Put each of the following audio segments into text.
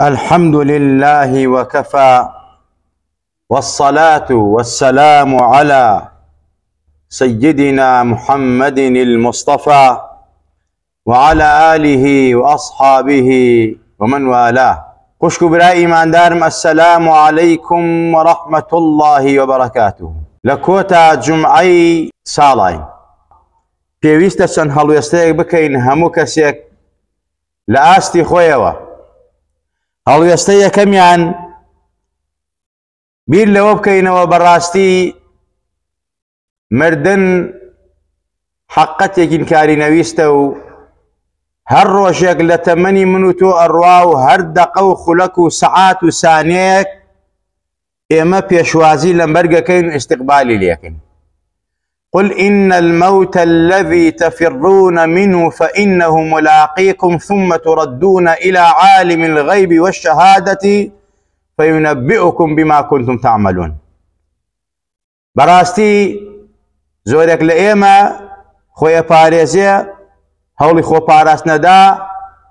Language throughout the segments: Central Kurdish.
الحمد لله وكفى، والصلاة والسلام على سيدنا محمد المصطفى وعلى آله وأصحابه ومن والاه. خوشكو برای ایماندارم، السلام عليكم ورحمة الله وبركاته. لكوتا جمعي ساڵای پێویستە چەند هەڵوێستەیەک بکەین هەموو کەسێک لە ئاستی خۆیەوە. هەڵوێستە یەکەمیان بیر لەوە بکەینەوە بەڕاستی مردن حەقەتێکی کاری نەویستە و هەر ڕۆژێک لە تەمەنی من و تۆ ئەڕوا و هەر دەقە و خولەک و سەعات و سانەیەک ئێمە پێشوازی لە مەرگەکەین و ئیستیقبالی لێکەین. قل إن الموت الذي تفرون منه فإنه ملاقيكم ثم تردون إلى عالم الغيب والشهادة فينبئكم بما كنتم تعملون. براستي زورك لإيما خويا باريزي هولي خو باراس ندا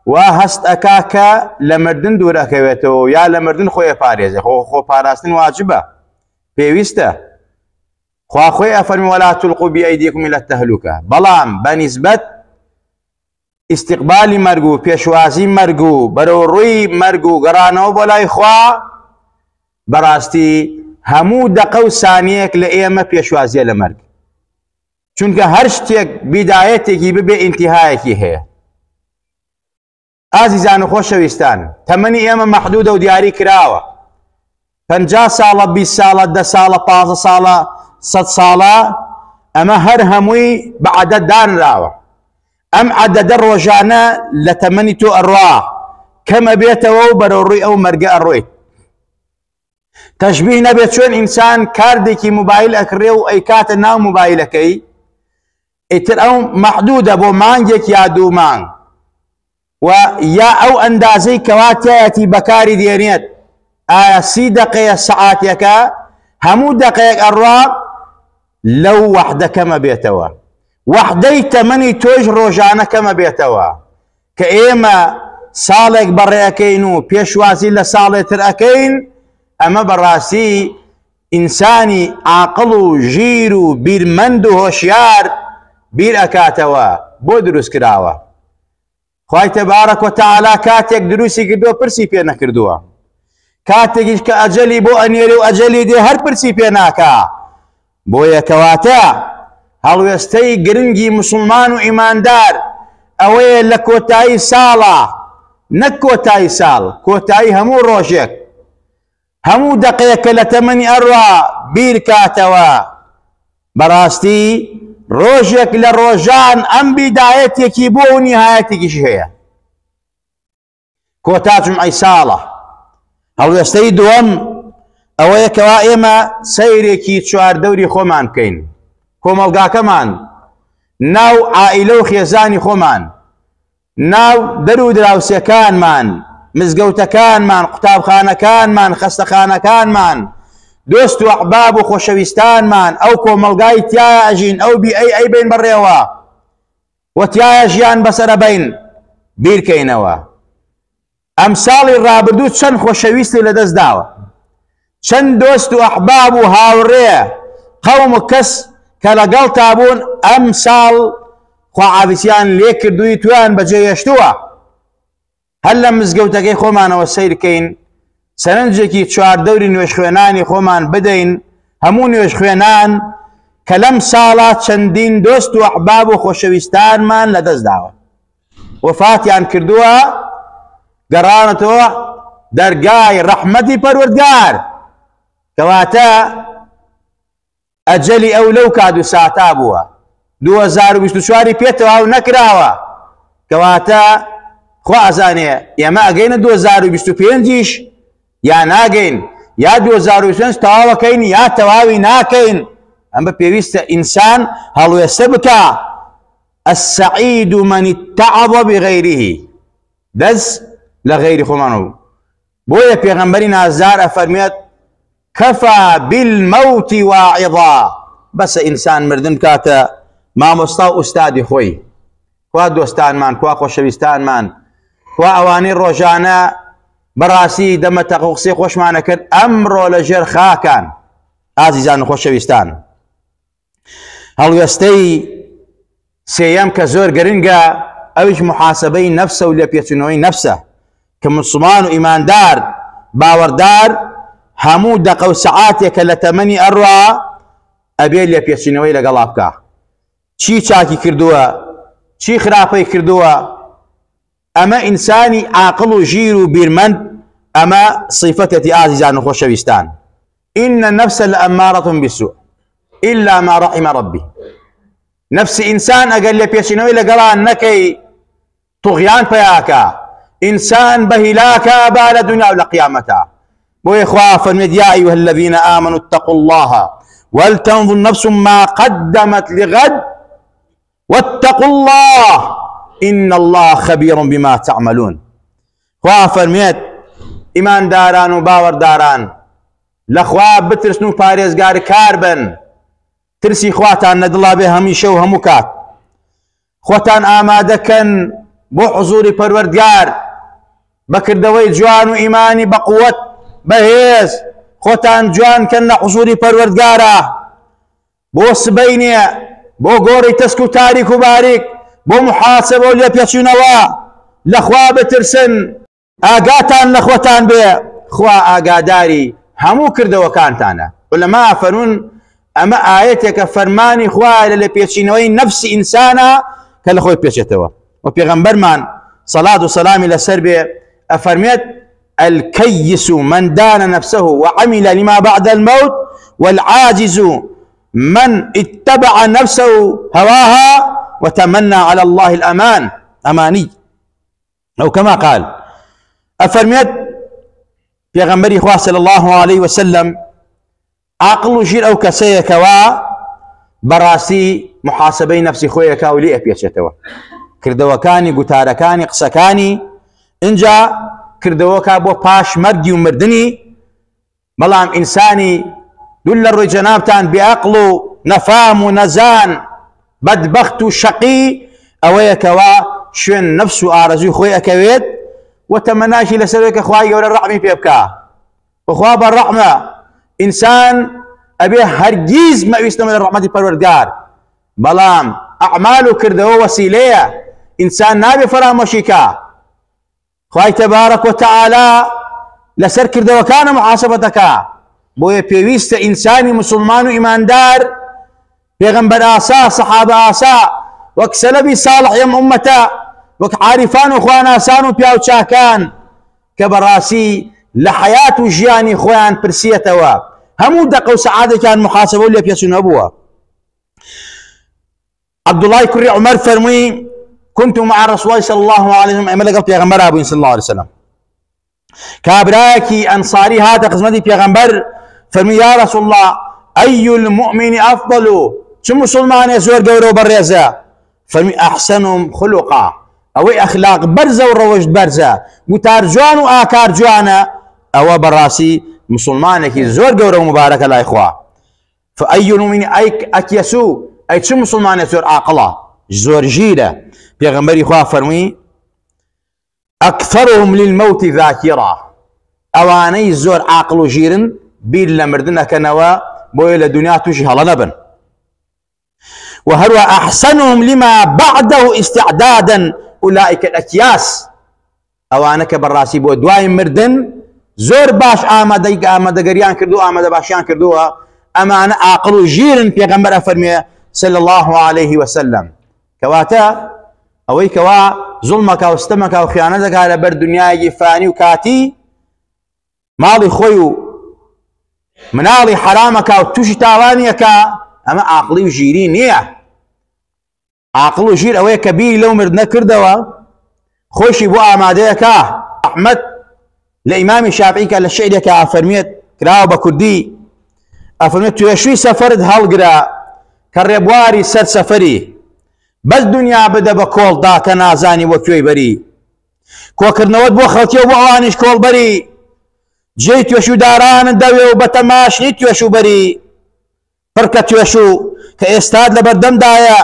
وهست أكاكا لمردن دور أكويتو يا لمردن خويا باريزي خو باراسن واجبة بيويسته. خوا خوي أفرمي ولا تلقوا بأيديكم إلى التهلكة. بلام بنسبة استقبالي مرقو بيشوازي مرقو بروروي مرقو قرانو بلاي خوا براستي همو دقو ثانيك لإيما بيشوازي لمرق، چونك هر شتێک بدايتێکی ببێ انتهایەکی هەیە. ئازیزان و خۆشەویستان، تەمەنی ئێمە مەحدودە و دیاری کراوە. 50 ساڵە، 20 ساڵە، 10 ساڵە، 15 ساڵە، 100 ساڵە، ئەمە هەر هەمووی بە عەدەد دانراوە. ئەم عەدەدە ڕۆژانە لە تەمەنی تۆ ئەڕوا کەمە بێتەوە و بەرەوڕووی ئەو مەرگە ئەڕۆیت. تەشبیه نەبێت چۆن ئینسان کاردێکی موبایل ئەکڕێ و ئەیکاتە ناو موبایلەکەی، ئیتر ئەو مەحدودە بۆ مانگێک یا دوو مانگ، و یا ئەو ئەندازەی کەوا تایەتی بەکاری دێنێت. ئایا 30 دقەیە سەعاتێکە، هەموو دقەیەک ئەڕوا لەو وەحدە کەمە بێتەوە. وەحدەی تەمەنی تۆش ڕۆژانە کەمە بێتەوە کە ئێمە ساڵێک بەڕێەکەین و پێشوازی لە ساڵێتر ئەکەین. ئەمە بەڕاستی ئینسانی عاقڵ و ژیر و بیرمەند و هۆشیار بیر ئەکاتەوە بۆ دروست کراوە. خوای تەبارەک و تەعالا کاتێک دروستی کردووە پرسی پێ نەکردووە، کاتێکیش کە ئەجەلی بۆ ئەنێرێ و ئەجەلی دێ هەر پرسی پێ ناکا. بۆیە کەواتە هەڵوێستەی گرنگی مسلمان و ئیماندار ئەوەیە لە کۆتایی ساڵە، نەک کۆتایی ساڵ، کۆتایی هەموو ڕۆژێک، هەموو دقەیەکە لە تەمەنی ئەڕوا بیر کاتەوە. بەڕاستی ڕۆژێک لە ڕۆژان ئەم بیدایەتێکی بۆ و نیهایەتێکیش هەیە. کۆتا جومعەی ساڵە. هەڵوێستەی دووەم ئەوەیە کەوا ئێمە سەیرێکی چواردەوری خۆمان بکەین، کۆمەڵگاکەمان، ناو عائیلە و خێزانی خۆمان، ناو دەر و دراوسێکانمان، مزگەوتەکانمان، قوتابخانەکانمان، خەستەخانەکانمان، دۆست و ئەحباب و خۆشەویستانمان، ئەو کۆمەڵگای تایە ئەژین، ئەو ئەی بین بەڕێوە و تایە ژیان بەسەرە بین بیرکەینەوە. ئەم ساڵی ڕابردوو چەند خۆشەویستی لەدەست داوە، چەند دۆست و ئەحباب و هاوڕێ قەوم و کەس کە لەگەڵ تابوون ئەم ساڵ خواعافیسیان لێ کردووی تویان بەجێهێشتووە. هەر لە مزگەوتەکەی خۆمانەوە سیرکەین، سەرنجێکی چواردەوری نوێژ خوێنانی خۆمان بدەین، هەموو نوێژ خوێنان کە لەم ساڵە چەندین دۆست و ئەحباب و خۆشەویستانمان لەدەست داوە، وفاتیان کردووە، گەڕانەتەوە دەرگای ڕەحمەتی پەروەردگار. کەواتە ئەجەلی ئەو لەو کات و ساتا بووە، 2024 پێتەواو نەکراوە. کەواتە خوا ئەزانێ ئێمە ئەگەینە 2025ش یا ناگەین، یا 2025 تەواوەکەین یا تەواوی ناکەین. ئەمە پێویستە ئینسان هەڵوێستە بکە. السعید من اتعظ بغیره، دەست لە غەیری خۆمانەوە. بۆیە پێغەمبەری نازدار ئەفەرمێت کەفا بالمەوت واعظا، بەسە ئینسان مردن کاتە مامۆستا و ئوستادی خۆی. خوا دۆستانمان، خوا خۆشەویستانمان، خوا ئەوانەی ڕۆژانە بەڕاستی دەمەتەق و قسەی خۆشمانە کرد ئەمڕۆ لەژێر خاکان. ئازیزان و خۆشەویستان، هەڵوێستەی سێیەم کە زۆر گرنگە ئەویش محاسبەی نەفسە و لێپێچوونەوەی نەفسە کە مسلمان و ئیماندار باوەڕدار هەموو دەقە و سەعاتێکە لە تەمەنی ئەڕوا ئەبێ لێپێچوونەوەی لەگەڵا بکە. چی چاکی کردووە، چی خراپەی کردووە. ئەمە ئینسانی عاقڵ و ژیر و بیرمەند، ئەمە صیفەتێتی ئازیزان و خۆشەویستان. إن النفس لأمارة بالسوء إلا ما رحم ربي. نفس إنسان أقل لبيشنوي لقران نكي طغيان فياكا إنسان بهلاكا بال دنيا ولا قيامتا. وإخوة فرميت يا أيها الذين آمنوا اتقوا الله ولتنظر نفس ما قدمت لغد واتقوا الله إن الله خبير بما تعملون. إخوة فرميت إيمان داران وباور داران لخوا بترسنو پارێزگار کار بن، ترسی خواتان نەدڵا بێ هەمیشە و هەموو کات. خۆتان ئامادەکەن بۆ حوزوری پەروەردگار بەکردەوەی جوان و ئیمانی بەقووەت بەهێز. خۆتان جوانکەن لە حوزوری پەروەردگارە، بۆ سبەی نییە، بۆ گۆڕی تەسک و تاریک و باریک، بۆ محاسبە و لێپێچوونەوە. لەخوا بترسن، ئاگاتان لە خۆتان بێ، خوا ئاگاداری هەموو کردەوەکانتانە. علەما فەرمون ئەمە ئاەتێکە فەرمانی خوا لە لێپێچینەوەی نەفسی ئینسانە کە لە خۆی پێچێتەوە. و پێغەمبەرمان سەڵات و سەلامی لەسەر بێ ئەفەرمێت الكيس من دان نفسه وعمل لما بعد الموت والعاجز من اتبع نفسه هواها وتمنى على الله الأمان أماني. أو كما قال أفرميت پیغمبری خوا صلی الله علیه وسلم عقل و ژیر ئەو کەسەیەکەوە بەڕاستی محاسبەی نەفسی خۆیەکە و لێ ئەپێچێتەوە. کردەوەکانی گوتارەکانی قسەکانی اینجا کردەوەکە بۆ پاش مەرگی و مردنی. بەڵام ئینسانی دوول لە ڕووی جەنابتان بێعەقڵ و نەفام و نەزان بەدبەخت و شەقی ئەوەیەکەوە شوێن نەفس و ئارەزوی خۆی ئەکەوێت وتمناشي لسرك اخوائي ولا الرحمي في ابكاه اخوا بالرحمه انسان ابيه هرجيز ما يستمر الرحمه بالورقار بلام اعماله كردو وسيله انسان نابي فرامشيكا خواي تبارك وتعالى لسر كردو كان محاسبتك بوي بيويست انساني مسلمان وايمان دار پیغمبر آسا صحابه آسا وكسلبي صالح يم امته وەک عارفان و خواناسان و پیاو چاکان کە بەڕاستی لە حەیات و ژیانی خۆیان پرسیەتەوە هەموو دەقە و سەعاتێکیان محاسبە و لێپێچوونەوە بووە. عەبدوڵای کوڕی عومەر فەرمووی كنت مع رسول الله صلى الله عليه وسلم ئێمە لەگەڵ پێغەمبەرا بووین صلى الله عليه وسلم. کابراایەکی ئەنساری هاتە خزمەتی پێغەمبەر فەرمووی یا رسول الله أي المؤمن أفضل، چ مسلمانێ زۆر گەورە و بەڕێزە؟ فەرمووی أحسنهم خلقا، ئەوەی ئەخلاق بەرزە و ڕەوەشت بەرزە، گوتار جوان و ئاکار جوانە، ئەوە بەڕاستی مسلمانێکی زۆر گەورە و مبارەکە لای خوا. فأي المؤمن أكيسو، ئەی چ مسلمانێک زۆر عاقڵە زۆر ژیرە؟ پێغەمبەری خوا فەرمووی أكثرهم للموت ذاكرة، ئەوانەی زۆر عاقڵ و ژیرن بیر لە مردن ئەکەنەوە بۆیە لە دنیا تووشی هەڵە نەبن. وهروە أحسنهم لما بعده استعدادا أولئك الأكياس، ئەوانە کە بەڕاستی بۆ دوای مردن زۆر باش ئامادەگەریان کردو ئامادە باشیان کردووە، ئەمانە عاقڵ و ژیرن. پێغەمبەر ئەفەرمێ صلى الله عليه وسلم کەواتە ئەوەی کەوا زوڵمەکە و ستەمەکە و خیانەتەکە لەبەر دنیایەکی فانی و کاتی ماڵی خۆی و مناڵی حرامەکە و تووشی تاوانیەکە، ئەمە عاقڵی و ژیری نییە. عاقڵ و ژیر ئەوەیە کە بیری لەو مردنە کردەوە خۆشی بۆ ئامادەیەکە. ئەحمەد لە ئیمامی شافعی کە لە شعرێکە ئەفەرمێت کراوە بە کوردی ئەفەرمێت توێشووی سەفەرت هەڵگرە کە ڕێبواری سەر سەفەری، بەس دنیا بدە بە کۆڵدا کە نازانی وە کوێی بەری، کۆکردنەوەت بۆ خەڵکی و بۆ ئەوانیش کۆڵبەری، جێی توێشوو دارانت دەوێ و بە تەماشنی توێشوو بەری، پڕکە توێشوو کە ئێستاد لە بەردەمدایە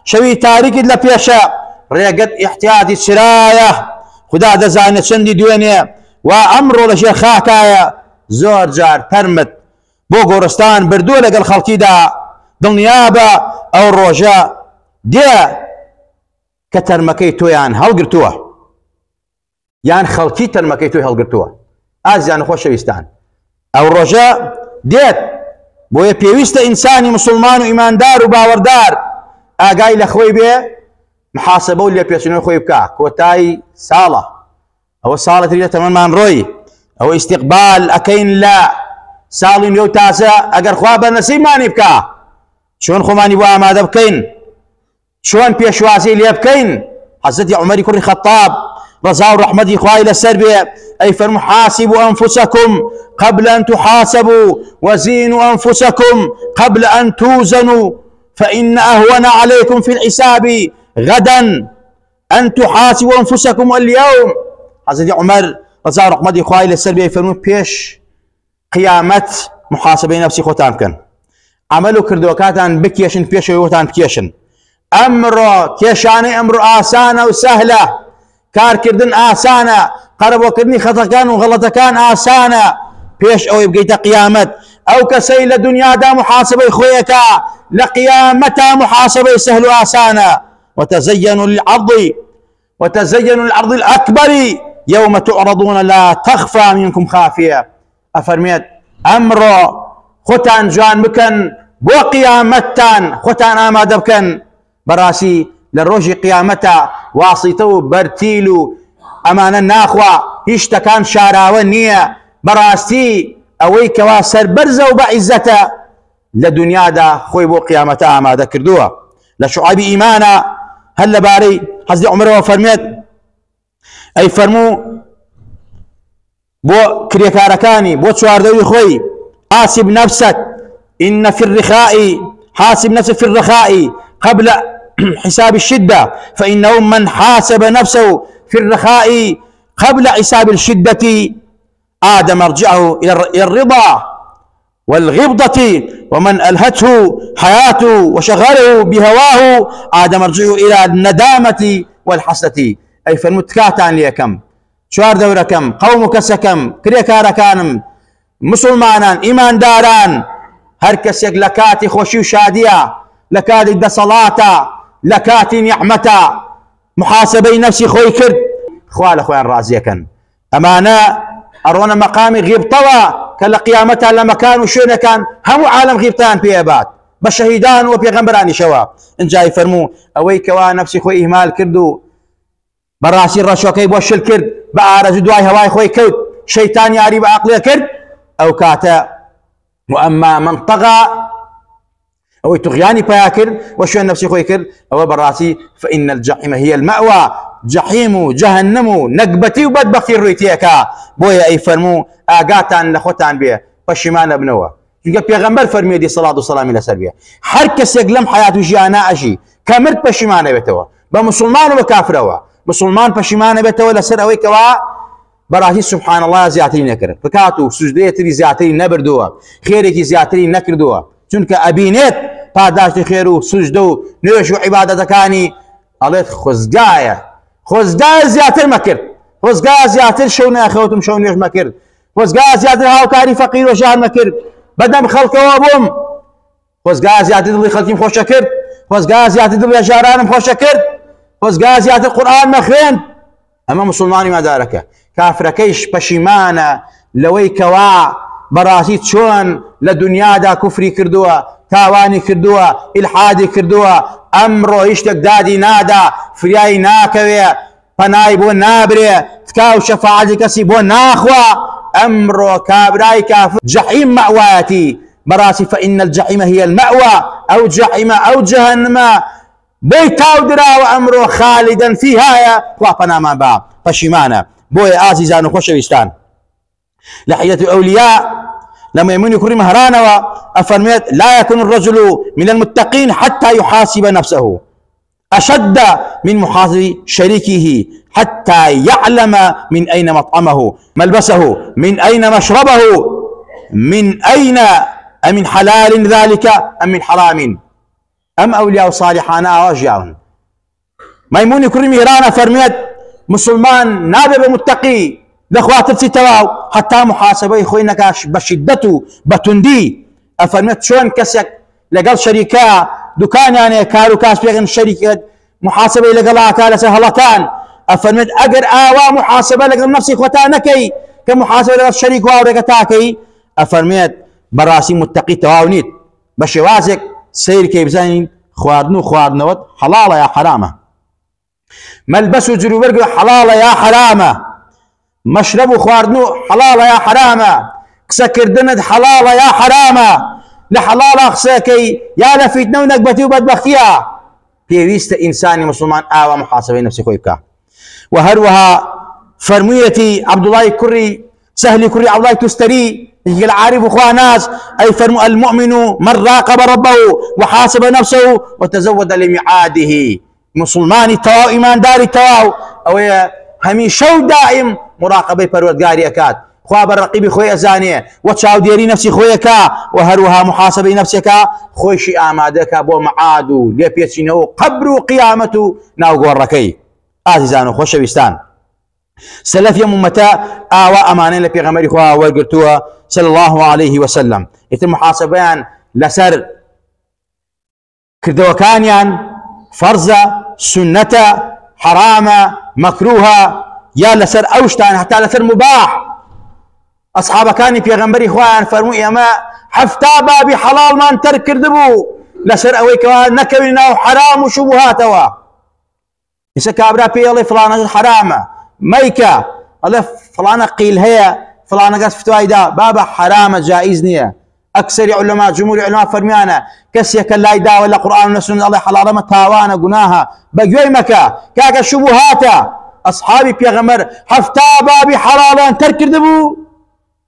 شەوی تاریکت لە پێشە، ڕێگەت ئیحتیاتی چرایە خدا دەزانێت چەندی دوێنێ وأمر لشي خاكايا زور جار ترمت بو گۆڕستان بردووە لەگەڵ خەڵکیدا دڵنیابە ئەو ڕۆژە دێ کە تەرمەکەی تۆیان هەڵگرتووە یان خەڵکی تەرمەکەی تۆی هەڵگرتووە. ئازیان خۆشەویستان ئەو ڕۆژە دێت بۆیە پێویستە ئینسانی مسلمان و ئیماندار و باوەڕدار ئاگای لە خۆی بێ محاسبە و لێپێچوونەوەی خۆی بکە. کۆتایی ساڵە ئەوە ساڵێکی لە تەمەنمان ڕۆی ئەوە ئیستیقبال ئەکەین لە ساڵی نوێ و تازە ئەگەر خوا بەنەسیبمانی بکە چۆن خۆمانی بۆ ئامادە بکەین چۆن پێشوازی لێ بکەین. حەزرەتی عومەری کوڕی خەتاب ڕەزا و ڕەحمەتی خوای لەسەر بێ ئەی فەرموو حاسبوا أنفسكم قبل أن تحاسبوا وزينوا أنفسكم قبل أن توزنوا فإن أهون عليكم في الحساب غدا أن تحاسبوا أنفسكم اليوم. حەزرەتی عومەر ڕەزا و ڕەحمەتی خوای لەسەر بێ فەرموو پێش قیامەت محاسبەی نەفسی خۆتان بکەن عمل و کردوەکاتان بکێشن پێشەوەی خۆتان بکێشن. ئەمڕۆ کێشانەی ئەمڕۆ ئاسانە و سەهلە کارکردن ئاسانە قەرەبۆکردنی خەتەکان و غەڵەتەکان ئاسانە پێش ئەوەی بگەیتە قیامەت ئەو کەسەی لە دنیادا محاسبەی خۆیەکە لە قیامەتا محاسبەی سەهل و ئاسانە. وتزينوا للعرض الأكبر يوم تعرضون لا تخفى منكم خافية. أفرميت أمرو خوتان جوان بكن بو قيامتان خوتان آمادة بكن براسي للروج قيامتا واسطو برتيلو أمانا ناخوا هيش تكان شاراوة نية براسي أويك واسر برزة وبعزة لدنيا دا خوي بو قيامتا آمادة كردوها لشعب إيمانا هل باري حزي عمر وفرميت أي فرمو بو كريكاركاني بو تشواردوي خوي حاسب نفسك إن في الرخاء حاسب نفسك في الرخاء قبل حساب الشدة فإنه من حاسب نفسه في الرخاء قبل حساب الشدة عاد مرجعه إلى الرضا والغبضة ومن ألهته حياته وشغله بهواه عاد مرجعه إلى الندامة والحسرة. أي فالمتكاتان ليكم شوار دوركم قومك سكم كريكاركانم مسلمانان إيمان داران هركسك لكاتي خوشي وشادية لكاتي دصلاتا لكاتي نعمتا محاسبي نفسي خوي كرد خوال خوان رازيكن أمانا أرونا مقامي غيبطوا كلا قيامتها لما كانوا شون كان هم عالم غيبتان بيابات بشهيدان وبيغمبراني شوا إن جاي فرمو أوي كوا نفسي خوي إهمال كردو براسي الرشوكي بوشل كرد بأرز دواي هواي خوي كرد شيطان ياري بعقلي كرد أو كاتا. وأما من طغى أو طغياني باكر وشو نفسي خوي كرد أو براسي فإن الجحيم هي المأوى جحيم جهنم نقبتي وبدبختي الرويتيكا بويا أي فرمو آقاتان لخوتان بيه بشمان ابنوا يقول بيغمبر فرمي دي صلاة والسلام إلى سربية حركس يقلم حياته جيانا أشي كامرت بشمان بيتوا بمسلمان وبكافروا مسلمان بشمان بيتوا لسر أوي كوا براسي سبحان الله زياتري نكر فكاتو سجديتري زياتري نبردوا خيرك زياتري نكردوا چونك أبينيت پاداشت خيرو سجدو نوشو عبادة كاني قالت خزقايا زياتر مكر خزقايا زياتر شون أخوتم شون يش مكر خزقايا زياتر هاوكاري فقير وشهر مكر بدم خلق وابوم خزقايا زياتر دلي خلقيم خوش شكر خزقايا زياتر دلي جارانم خوش شكر خزقايا زياتر قرآن مخرين. أما مسلماني ما دارك كافركيش بشيمانة لوي كوا براسيت شون لدنيا دا كفري كردوا تاواني كردوا إلحادي كردوا أمرو يشتك دادي نادا فرياي ناكوي فناي بو نابري تكاو شفاعتي كسي بو ناخوا أمرو كابراي كافر جحيم مأواتي براسي فإن الجحيم هي المأوى أو جحيم أو جهنم بيتاو درا وأمرو خالدا فيها يا وابنا ما با فشيمانا بوي عزيزان وخوشويستان لحية الأولياء لما يمون يكون مهرانا وأفرميت لا يكون الرجل من المتقين حتى يحاسب نفسه أشد من محاسبة شريكه حتى يعلم من أين مطعمه ملبسه من أين مشربه من أين أمن حلال ذلك أم من حرام أم أولياء صالحان أواجعون ميمون يكون مهرانا فرميت مسلمان نابب متقي لخواتر تواو حتى محاسبه خوي نكاش بشدته بتندي افرمت شلون كسك لقل شركاء دكان يعني كارو كاس بيغن شركه محاسبه لقلها كاله سهلتان افرمت اجر اوا محاسبه لقل نفسي خوتانكي كمحاسبه لقل شريك واوركتاكي افرمت براسي متقي تواونيت بشوازك سير كي بزين خواردنوت حلاله يا حرامه ملبسوا جروبرق حلاله يا حرامه مشربوا خواردنو حلاله يا حرامه كسكردند حلاله يا حرامه لحلاله خساكي يا لفيتنا ونقبتي وبدبختيا بيويست انساني مسلمان اوا محاسبه نفسي خويبكا وهروها فرميتي عبد الله كري سهل كري عبد الله تستري يقول عارف اخوان ناس اي فرموا المؤمن من راقب ربه وحاسب نفسه وتزود لميعاده مسلماني تواو ايمان داري تواو او هميشه دائم مراقبه پروردگاري اكاد خواب الرقيب خويا زانيه وتشاو ديري نفسي خويا وهروها محاسبه نفسك خوشي امادك ابو معادو ليبيتشينو قبر قيامته ناو غوركي عزيزانو خوشويستان سلف يوم متى آوا أمانين لبيغمبري خواه وقرتوها صلى الله عليه وسلم يتم محاسبان لسر كردوكانيان فرزة سنة حرامة مكروهة يا لسر أوشتان حتى لسر مباح أصحاب كان بيغمبري خواه فرموا يما حفتا بابي حلال ما انتر كردبو لسر أوي كوان نكوينا حرام وشبهاتوا يسا كابرا بيالي فلانة حرامة ميكا الله فلانة قيل هي فلانة قاس فتوايدا بابا حرام جائز نية أكثر علماء جمهور علماء فرميانا كسيك اللايدا ولا قرآن ونسنة الله حلال ما تاوانا قناها بقوي مكا كاكا شبهاتا أصحابي بيغمر حفتا بابي حلالا تركر دبو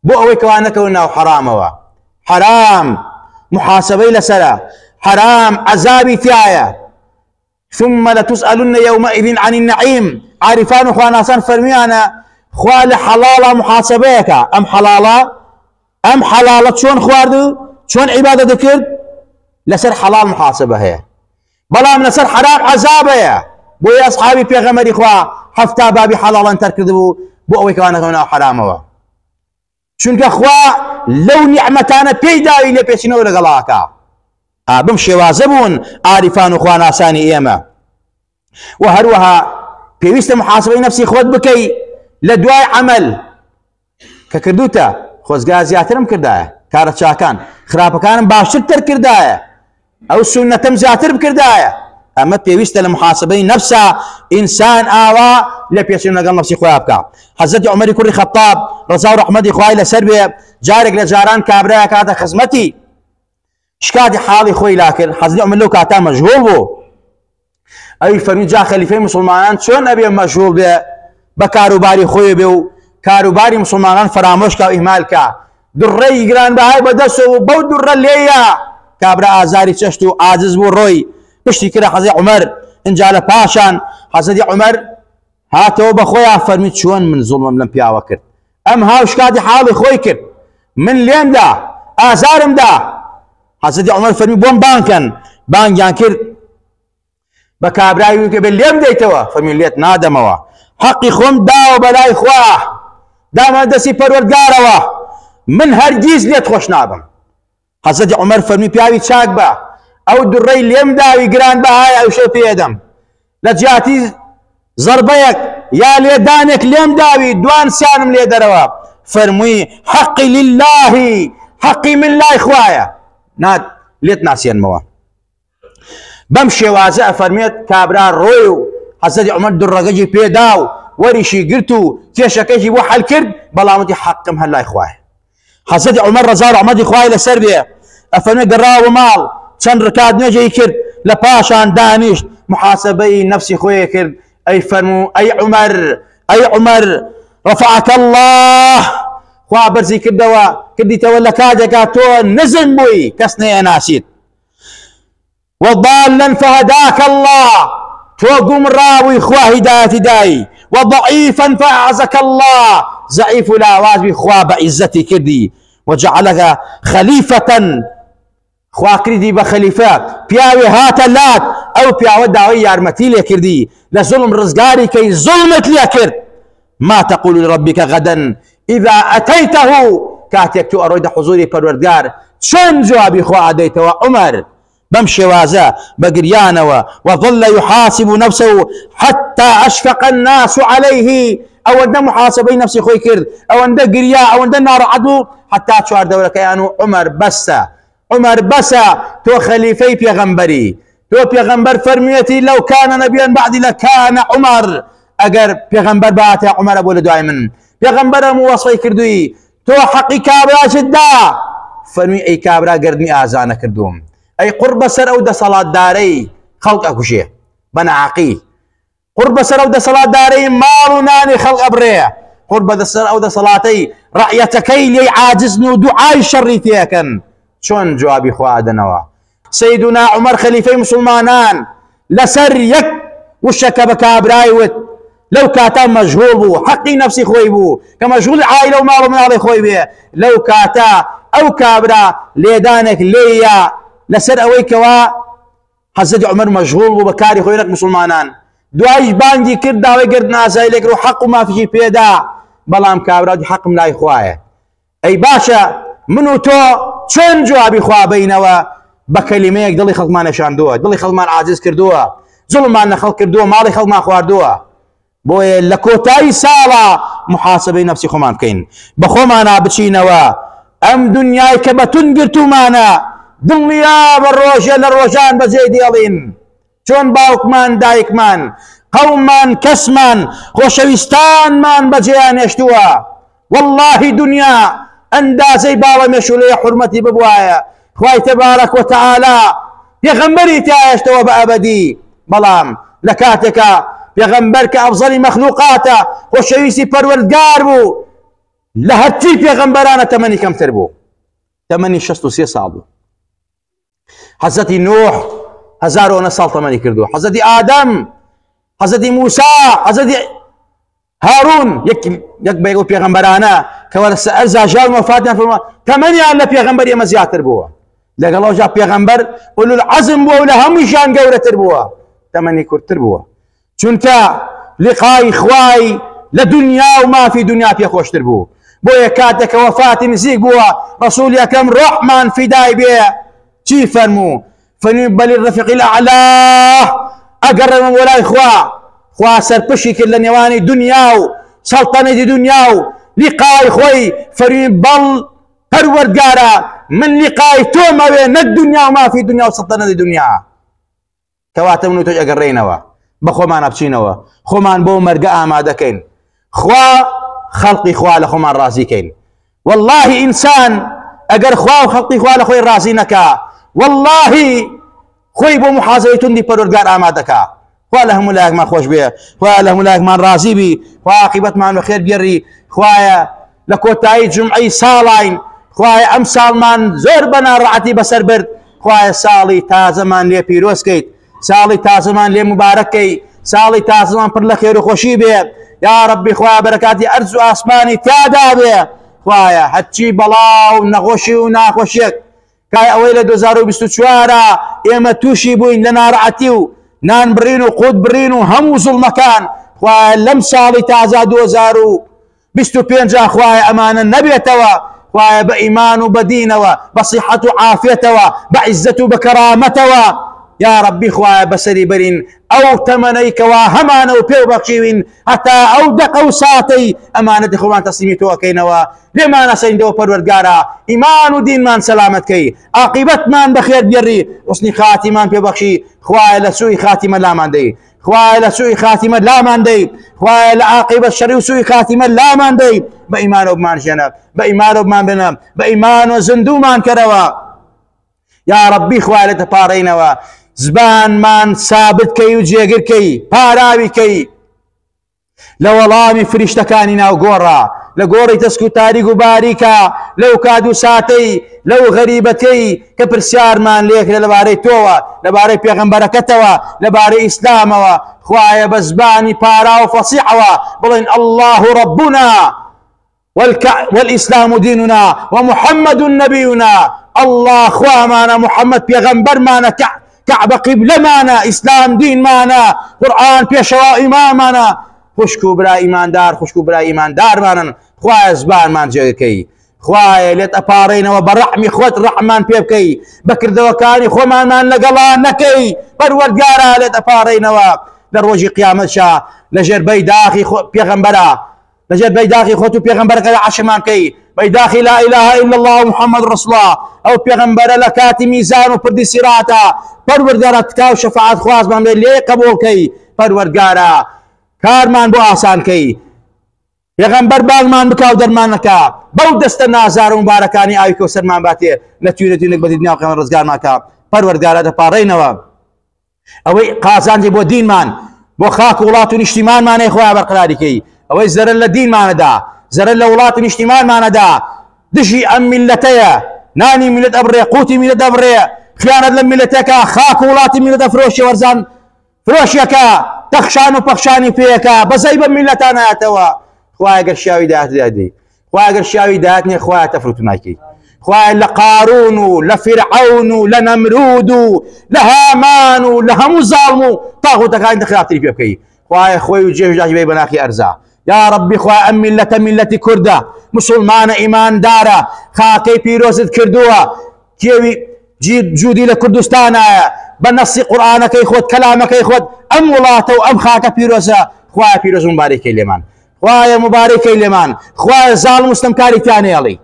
بو أوي كوانك وناو حرام حرام محاسبي لسلا حرام عذابي ثايا ثم لتسألن يومئذ عن النعيم عارفان اخوانا سان فرميانا خوال حلاله محاسبيك ام حلاله شلون خواردو شلون عباده ذكر لسر حلال محاسبه هي بلا من لسر حرام عذابه بو يا اصحابي بيغمر اخوا حفتا بابي حلالا تركضبو بو اوي كان هنا حرامه شنك اخوا لو نعمتانا بيداوي لي بيشنو لغلاكا بمشي وازبون عارفان اخوانا ساني ايما وهروها بيويست محاسبه نفسي خود بكي لدواي عمل ككردوتا خوزقا زياترم كردايا كارت شاكان خراب كان باشر تر كردايا او سنتم زياتر بكردايا اما بيويست لمحاسبه نفسها انسان اوا لبيسون لقل نفسي خوابكا حضرت عمر كري خطاب رضا ورحمتي خواي لسربيا جارك لجاران كابرايا كاتا خزمتي شكادي حالي خوي لكن حضرت عمر لو كاتا مشغول بو اي فرمي جا خليفه مسلمان شلون ابي مشغول به بكاروباري خوي بو كاروباري مسلمان فراموش كا اهمال كا دري جران بهاي بدسو بو در ليا كابرا ازاري تشتو عاجز بو روي بشتي كده حضرت عمر انجال باشان حضرت عمر هاتو بخويا فرمي شلون من ظلم لم بياوا كرت ام هاوش كادي حالي خوي كرت من لين دا ازارم دا حضرت عمر فرمي بون بانكن بانكان كرت بكابراي بالليم ديتوا فميليت نادموا حقي خم داو بلاي خواه دام دسي پروردگاروا من هرگيز ليت خوش نابم حضرت عمر فرمي بياوي چاك با او دري ليم داوي گران بهاي او شو بيدم لجاتي ضربيك يا ليدانك ليم داوي دوان سانم لي دروا فرمي حقي لله حقي من الله اخوايا ناد ليت ناسين موا بمشي وازع فرميت كابرا رويو حضرت عمر درجي بيداو وريشي قرتو كيشكيشي بو حل كرد بلامتي حقم هلا اخواي حضرت عمر رزار عمد اخواي لسربيا افرمي قراو مال شن ركاد نجي كرد لباشان دانيش محاسبي نفسي خويا كرد اي فرمو اي عمر رفعك الله خوا برزي كردوا كردي تولى كادك تو نزل بوي كسني اناسيت وضالا فهداك الله توقم راوي خوا هداية داي وضعيفا فأعزك الله ضعيف لا واجب خوا بعزتي كردي وجعلك خليفة خوا كردي بخليفة بياوي هاتلات او بياوي داوي يارمتي لي كردي لظلم رزقاري كي ظلمت لي كرد ما تقول لربك غدا إذا أتيته كاتك تو أرويد حضوري پروردگار شون جوابي خوا عديتوا عمر بمشي وازا بقريانوا وظل يحاسب نفسه حتى أشفق الناس عليه أو أن محاسبي نفسي خوي كرد أو أن قريا أو أن نار عدو حتى شوار دولة كيانو عمر بسا تو خليفي بيغمبري تو بيغمبر فرميتي لو كان نبيا بعد لكان عمر اگر بيغمبر بات عمر ابو دائما بيغمبر موصي كردوي تو حقي كابرا جدا فرمي اي كابرا قردني آزانا كردوم اي قرب سر او دا صلاة داري خلق اكو شيء بنا عقي قرب سر او دا صلاة داري مالو ناني خلق ابريه قرب سر او دا صلاتي رأيتكي لي عاجزني ودعاي شريتي كان شون جوابي خوادنوا سيدنا عمر خليفة مسلمانان لسر يك وشك بكابرايوت لو كاتا مجهول بو حقي نفسي خوي بو كمجهول عائلة وماله من علي خوي بيه لو كاتا او كابرا ليدانك ليا لسر اويك وا حزد عمر مجهول بو بكاري خوينك مسلمانان دعايش بانجي كردا ويقرد ناسا يليك رو حق ما في شي بيدا بلام كابرا دي حق ملاي خوايا اي باشا منو تو چون جوابي خوا بينوا بكلميك دلي خلق ما نشاندوها دلي خلق ما عاجز كردوها ظلم ما خلق كردوها مالي خلق ما خواردوها بوي لكوتاي سالا محاسبه نفسي خمان كين بخومانا بچينوا ام دنياي كبتن قرتو مانا دنيا بالروجه للروجان بزيد يلين چون باوك مان دايك مان قوم مان كس مان خوشويستان مان بجيان يشتوها والله دنيا اندازي باوا مشولي حرمتي ببوايا خواي تبارك وتعالى يغمبري تايشتوا بأبدي بلام لكاتك يغمبرك أفضل مخلوقاته وشويسي پروردگار بو لهرتي پیغمبرانا تمني كم تربو تمني شستو سي صعبو حضرت نوح هزارون سال تمني كردو حضرت آدم حضرت موسى حضرت هارون يك بيقول پیغمبرانا كوالس ارزا جال وفاتنا فرما تمني على پیغمبر يما زياتر بوا لقال الله جاب پیغمبر ولو العزم بوا ولا هم شان قورة بوا تمني كرتر بوا چونتا لقاي خواي لدنيا وما في دنيا في خوش تربو بويا كاتك وفاتي نسيك بوا رسول اكرم رحمن فداي بيه شي فرمو فنبل الرفيق الاعلى اقرب من ولا خوا سربشي كل نيواني دنياو سلطنة دنياو لقاي خوي فنبل پروردگارا من لقاي تو ما بين الدنيا وما في دنيا وسلطنة دنيا كواتم نوتج اقرينوا بخومان ابچينوا خومان بو مرقا آماده كين خوا خلقي خوا لخومان رازي كين والله انسان اگر خوا وخلقي خوا لخوي رازي نكا والله خوي بو محاسبتون دي پروردگار آماده كا خوا لهم ملاك ما خوش بيه خوا لهم ملاك ما رازي بي خوا عاقبت ما خير بيري خوايا لكوتاي جمعي سالاين خوايا ام سالمان زور بنا رعتي بسر برد خوايا سالي تازمان لي بيروس كيت سالي تازمان لي مباركي سالي تازمان پر لخير وخوشي بيه يا ربي خوايا بركاتي ارز واسماني تادا بيه خوايا هتشي بلاو نغوشي وناخوشيك كاي اويل 2024 ايما توشي بوين لنا رعتيو نان برينو قود برينو هم وصل مكان خوايا لم سالي تازا 2025 خوايا امانا النبي توا خوايا بايمان وبدين بصحة وعافية بعزة بكرامة يا ربي خوايا بسري برين او تمنيك وهمان وبيو بخشيوين حتى او دقو ساتي امانة خوان تسليميتو وكينوا لما نسيندو پروردگارا ايمان ودين مان سلامتكي عاقبت مان بخير بيري حسن خاتمان بيو بخشي خوايا لسوء خاتمة لا مان دي خوايا لسوء خاتمة لا مان دي خوايا لعاقبة الشر وسوء خاتمة لا مان دي بإيمان وبمان جنب بإيمان وبمان بنب بإيمان وزندو مان كروا يا ربي خوايا لتبارينوا زبان مان ثابت كي وجيقر كي باراوي كي لولامي فرشتكاني ناو قورا لقوري تسكو تاريخ باریکا لو كادو ساتي لو غريبتي كبرسيار مان ليك لباري توا لباري پیغمبرك توا لباري اسلام خوايا بزباني بارا وفصيحة بلين الله ربنا والإسلام ديننا ومحمد نبينا الله خوا مانا محمد پیغمبر مانا كعبة قبلة مانا إسلام دين مانا قرآن بيشوا إمامنا خوشک و برای ئیماندار خوشک و برای ئیماندارمانن خوایە زبانمان جێگەکەی خوایە لێت ئەپاڕێنەوە بە ڕەحمی خۆت ڕەحمان پێ بکەی بەکردەوەکانی خۆمانمان لەگەڵان نەکەی پەروەردگارە لێت ئەپاڕێنەوە لە ڕۆژی قیامەتشا لەژێر بەیداغی پێغەمبەرە لەژێر بەیداغی خۆت و پێغەمبەرەکە عەرشمان بکەی بەیداغی لا إله إلا الله محمد رسول الله ئەو پێغەمبەرە لە کاتی میزان و پردی سیراتە پەروەردگارە تکاو شەفاعەت خوازمان بێ لێ قبوڵکەی پەروەردگارە کارمان بۆ ئاسانکەی پێغەمبەر بانگمان بکە و دەرمانەکە بەو دەستە نازار و مبارەکانی ئاوی کەوسەرمان باتێ نەتوێنێت بە دنیا و قیامەت ڕزگارمانکە پەروەردگارە دەپاڕێنەوە ئەوەی قازانجی بۆ دینمان بۆ خاک و وڵات و نیشتیمانمانەی خۆیان بەرقراریکەی ئەوەی زەرەر لە دینمانەدا زەرەر لە وڵات و نیشتیمانمانەدا دژی ئەم میلەتەیە نانی میلەت ئەبڕێ قوتی میلەت ئەبڕێ خیانەت لە میلەتەکە خاک و وڵاتی میلەت ئەفرۆشی وەرزان فرۆشیەکە تەخشان و پەخشانی پێیەکە بەزەی بە میلەتان هاتەوە خوایە گەر شیاوی داهات دادی خوایە گەر شیاوی داهات نیە خوایە تەفروت ناکەی خوایە لە قارون و لە فرعون و لە نەمرود و لە هامان و لە هەموو زاڵم و تاغوتەکانی خراپتری پێ بکەی خوایە خۆی و جێژداژی بێ بەناخی ئەرزا یا ربی خوایە ئەم میلەتە میلەتی کوردە مسلمانە ئیماندارە خاکەی پیرۆزت کردووە کێوی جوودی لە کوردستانایە بە نەسی قورئانەکەی خۆت کەلامەکەی خۆت ئەم وڵاتە و ئەم خاکە پیرۆزە خوایە پیرۆز و مبارەکەی لێمان خوایە مبارەکەی لێمان خوایە زاڵ مستەمکاری تیانێڵی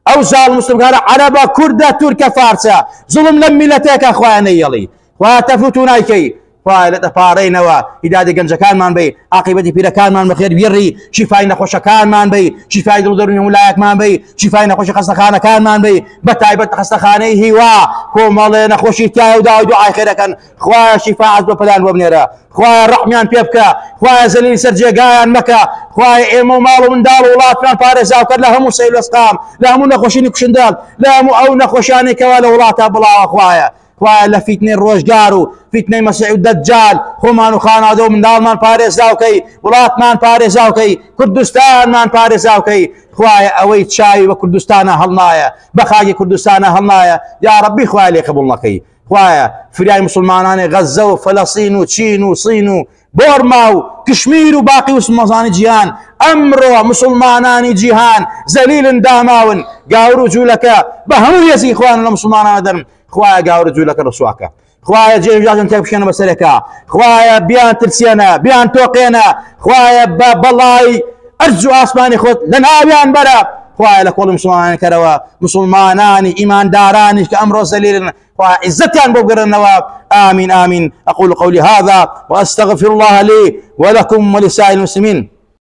ئەو زاڵ مستەمکارە عەرەبە کوردە تورکە فارسە زوڵم لەم میلەتێکە خوایە نەیەڵی خوایە تەفروت و نایکەی خوایە دەپاڕێنەوە هیداتی گەنجەکانمان بی عاقبەتی پیرەکانمان بەخێر بیڕی شیفای نەخۆشەکانمان بی شیفای دڵدەرونی وڵایەکمان بی شیفای نەخۆشی خەستەخانەکانمان بی بە تایبەت خەستەخانەی هیوا کۆمەڵێ نەخۆشی تایە و داوای دوعای خێرەکەن خوایە شیفاعەت بۆ پەلان بۆ بنێرە خوایە ڕەحمیان پێ بکە خوایە زەلیلی سەر جێگایان مەکە خوایە ئێمە و ماڵ و منداڵ و وڵاتمان پارێزاو کرد لە هەموو سەیل وەسقام لە هەموو نەخۆشینی کوشندەڵ لە هەموو ئەو نەخۆشیانەی کەوا لە وڵاتە بڵاوە خوایە خوایە لە فیتنەی ڕۆژگار و فیتنەی مەسیح و دەجال خۆمان و خانەوادە و منداڵمان پارێزاوکەی وڵاتمان پارێزاوکەی کوردستانمان پارێزاوکەی خوایە ئەوەی چاوی بە کوردستانە هەڵنایە بە خاکی کوردستانە هەڵنایە یا ڕەبی خوایە لێ قبوڵ نەکەی خوایە فریای مسلمانانی غەزە و فەلەستین و چین و سین و بۆرما و کشمیر و باقی مسلمانانی جیهان ئەمڕۆ مسلمانانی جیهان زەلیلن داماون گاور و جوولەکە بە هەموو هێزی خوان لە مسلمانانە دەرن خوایە گاور و جوولەکە ڕسواکە خوایە جێژاژن تێبشێنە بەسەرەکە خوایە بیان ترسێنە بیان تۆقێنە خوایە بە بەڵای ئەرز و ئاسمانی خۆت لە ناویان بەرە خوایە لە کۆڵ مسلمانانی کەرەوە مسلمانانی ئیماندارانیش کە ئەمڕۆ زەلیلن خوایە عزتیان بۆ بگرنەوە آمين آمين أقول قولي هذا وأستغفر الله لي ولكم ولسائر المسلمين